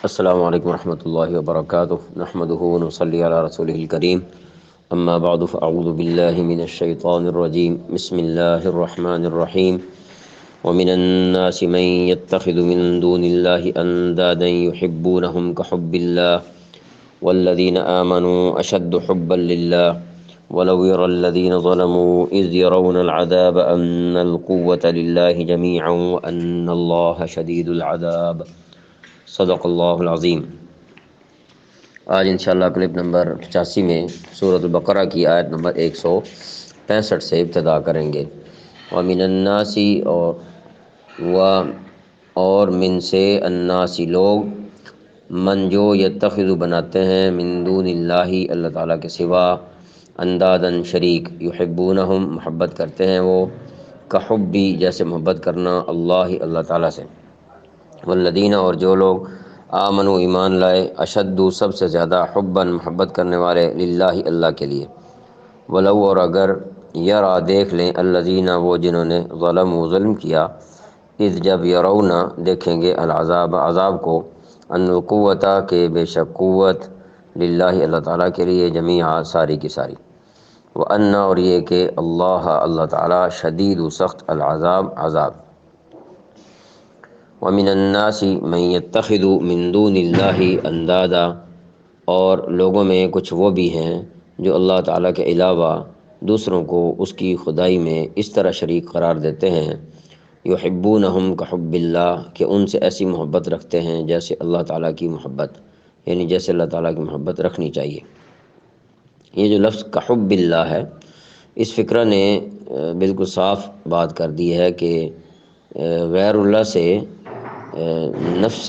السلام علیکم ورحمۃ اللہ وبرکاتہ نحمدہ ونصلی علی رسولہ الکریم اما بعد فاعوذ باللہ من الشیطان الرجیم بسم اللہ الرحمن الرحیم ومن الناس من يتخذ من دون الله اندادا يحبونهم كحب الله والذين آمنوا اشد حبا لله ولو يرى الذين ظلموا اذ يرون العذاب ان القوة لله جميعا وان الله شديد العذاب صدق اللہ العظیم۔ آج انشاءاللہ کلپ نمبر 85 میں سورۃ البقرہ کی آیت نمبر 165 سے ابتدا کریں گے۔ وَمِنَ النَّاسِ اور من سے الناسی لوگ، من جو یتخذ بناتے ہیں من دون اللہ اللہ تعالیٰ کے سوا، اندادن شریک، یحبونہم محبت کرتے ہیں وہ، کحبی جیسے محبت کرنا اللہ تعالیٰ سے، والذین اور جو لوگ آمنوا ایمان لائے، اشد سب سے زیادہ، حباً محبت کرنے والے، للہ اللہ کے لیے، ولو اور اگر، یرا دیکھ لیں، الذین وہ جنہوں نے، ظلموا ظلم کیا، اذ جب، یرون دیکھیں گے، العذاب عذاب کو، ان القوت کہ بے شک قوت، للہ اللہ تعالیٰ کے لیے، جمیعا ساری کی ساری، وان اور یہ کہ اللہ تعالیٰ شدید و سخت العذاب عذاب۔ وَمِنَ النَّاسِ مَن يَتَّخِذُ مِن دُونِ اللَّهِ أَندَادًا اور لوگوں میں کچھ وہ بھی ہیں جو اللہ تعالیٰ کے علاوہ دوسروں کو اس کی خدائی میں اس طرح شریک قرار دیتے ہیں، یحبونہم کحب اللہ کہ ان سے ایسی محبت رکھتے ہیں جیسے اللہ تعالیٰ کی محبت، یعنی جیسے اللہ تعالیٰ کی محبت رکھنی چاہیے۔ یہ جو لفظ کحب اللہ ہے، اس فقرہ نے بالکل صاف بات کر دی ہے کہ غیر اللہ سے نفس